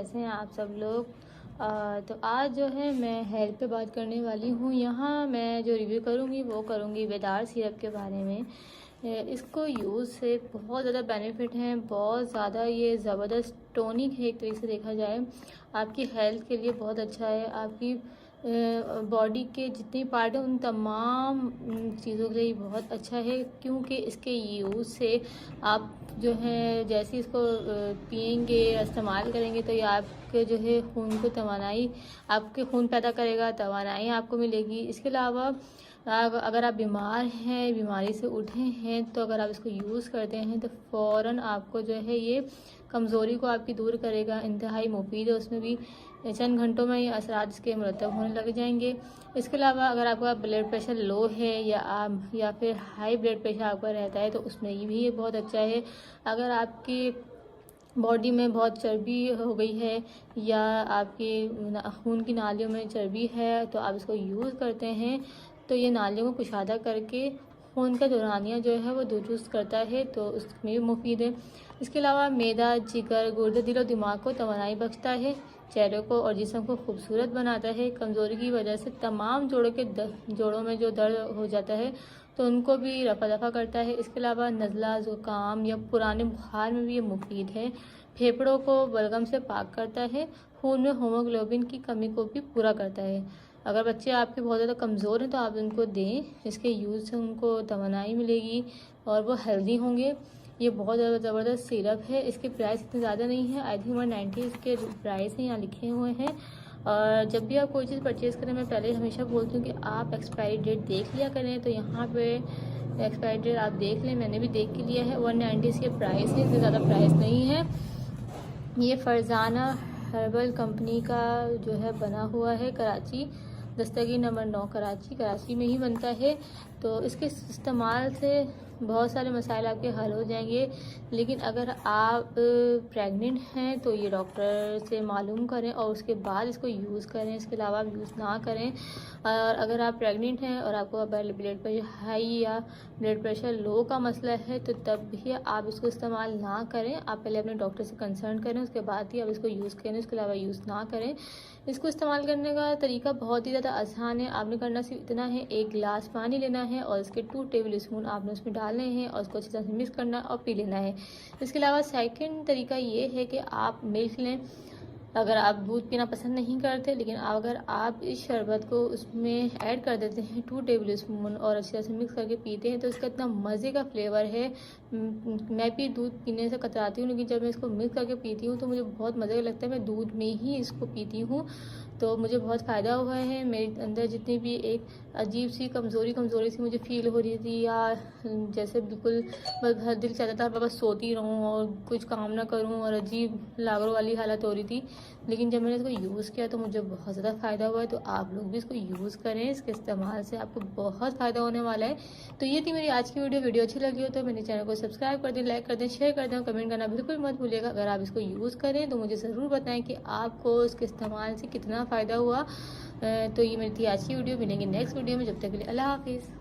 कैसे हैं आप सब लोग। तो आज जो है मैं हेल्थ पे बात करने वाली हूँ। यहाँ मैं जो रिव्यू करूँगी वो करूँगी बेदार सिरप के बारे में। इसको यूज़ से बहुत ज़्यादा बेनिफिट हैं, बहुत ज़्यादा ये ज़बरदस्त टॉनिक है। एक तरीके से देखा जाए आपकी हेल्थ के लिए बहुत अच्छा है। आपकी बॉडी के जितने पार्ट हैं उन तमाम चीज़ों के लिए बहुत अच्छा है, क्योंकि इसके यूज़ से आप जो है जैसे इसको पिएंगे, इस्तेमाल करेंगे तो ये आपके जो है खून को तवानाई, आपके खून पैदा करेगा, तवानाई आपको मिलेगी। इसके अलावा अगर आप बीमार हैं, बीमारी से उठे हैं, तो अगर आप इसको यूज़ करते हैं तो फ़ौरन आपको जो है ये कमज़ोरी को आपकी दूर करेगा। इंतहाई मुफीद है, उसमें भी चंद घंटों में ये असरात इसके मुरतब होने लग जाएंगे। इसके अलावा अगर आपका ब्लड प्रेशर लो है या फिर हाई ब्लड प्रेशर आपका रहता है तो उसमें ये भी बहुत अच्छा है। अगर आपकी बॉडी में बहुत चर्बी हो गई है या आपकी खून की नालियों में चर्बी है तो आप इसको यूज़ करते हैं तो ये नालियों को कुशादा करके खून का दौरानिया जो है वो दुरुस्त करता है, तो उसमें भी मुफीद है। इसके अलावा मैदा, जिगर, गुर्दे, दिल और दिमाग को तवानाई बख्शता है, चेहरे को और जिस्म को खूबसूरत बनाता है। कमज़ोरी की वजह से तमाम जोड़ों में जो दर्द हो जाता है तो उनको भी रफा दफा करता है। इसके अलावा नज़ला, ज़ुकाम या पुराने बुखार में भी ये मुफीद है। फेफड़ों को बलगम से पाक करता है, खून में हीमोग्लोबिन की कमी को भी पूरा करता है। अगर बच्चे आपके बहुत ज़्यादा कमज़ोर हैं तो आप उनको दें, इसके यूज़ से उनको तवानाई मिलेगी और वो हेल्दी होंगे। ये बहुत ज़्यादा ज़बरदस्त सिरप है। इसके प्राइस इतने ज़्यादा नहीं है, आई थिंक 190 इसके प्राइस हैं, यहाँ लिखे हुए हैं। और जब भी आप कोई चीज़ परचेज़ करें, मैं पहले हमेशा बोलती हूँ कि आप एक्सपायरी डेट देख लिया करें। तो यहाँ पे एक्सपायरी डेट आप देख लें, मैंने भी देख के लिया है। 190 इसके प्राइस है, इससे ज़्यादा प्राइस नहीं है। ये फरजाना हर्बल कंपनी का जो है बना हुआ है, कराची, दस्तगी नंबर 9 कराची में ही बनता है। तो इसके इस्तेमाल से बहुत सारे मसाइल आपके हल हो जाएंगे। लेकिन अगर आप प्रेग्नेंट हैं तो ये डॉक्टर से मालूम करें और उसके बाद इसको यूज़ करें, इसके अलावा आप यूज़ ना करें। और अगर आप प्रेग्नेंट हैं और आपको ब्लड प्रेशर हाई या ब्लड प्रेशर लो का मसला है तो तब भी आप इसको इस्तेमाल ना करें। आप पहले अपने डॉक्टर से कंसल्ट करें, उसके बाद ही आप इसको यूज़ करें, उसके अलावा यूज़ ना करें। इसको इस्तेमाल करने का तरीका बहुत ही ज़्यादा आसान है। आपने करना सिर्फ इतना है, 1 गिलास पानी लेना है और इसके 2 टेबल स्पून आपने उसमें डालने हैं और उसको अच्छी तरह से मिक्स करना है और पी लेना है। इसके अलावा सेकंड तरीका ये है कि आप मिल्क लें। अगर आप दूध पीना पसंद नहीं करते, लेकिन अगर आप इस शरबत को उसमें ऐड कर देते हैं 2 टेबल स्पून और अच्छी तरह से मिक्स करके पीते हैं तो इसका इतना मज़े का फ्लेवर है। मैं भी दूध पीने से कतराती हूँ, लेकिन जब मैं इसको मिक्स करके पीती हूँ तो मुझे बहुत मज़े का लगता है। मैं दूध में ही इसको पीती हूँ तो मुझे बहुत फ़ायदा हुआ है। मेरे अंदर जितनी भी एक अजीब सी कमज़ोरी सी मुझे फ़ील हो रही थी, या जैसे बिल्कुल बस हर दिल चाहता था बस सोती रहूँ और कुछ काम ना करूँ और अजीब लागरों वाली हालत हो रही थी, लेकिन जब मैंने इसको यूज़ किया तो मुझे बहुत ज़्यादा फ़ायदा हुआ है। तो आप लोग भी इसको यूज़ करें, इसके इस्तेमाल से आपको बहुत फ़ायदा होने वाला है। तो ये थी मेरी आज की वीडियो अच्छी लगी हो तो मेरे चैनल को सब्सक्राइब कर दें, लाइक कर दें, शेयर कर दें, कमेंट करना बिल्कुल मत भूलिएगा। अगर आप इसको यूज़ करें तो मुझे ज़रूर बताएं कि आपको इसके इस्तेमाल से कितना फ़ायदा हुआ। तो ये मेरी थी आज की वीडियो। मिलेंगे नेक्स्ट वीडियो में, जब तक के लिए अल्लाह हाफिज़।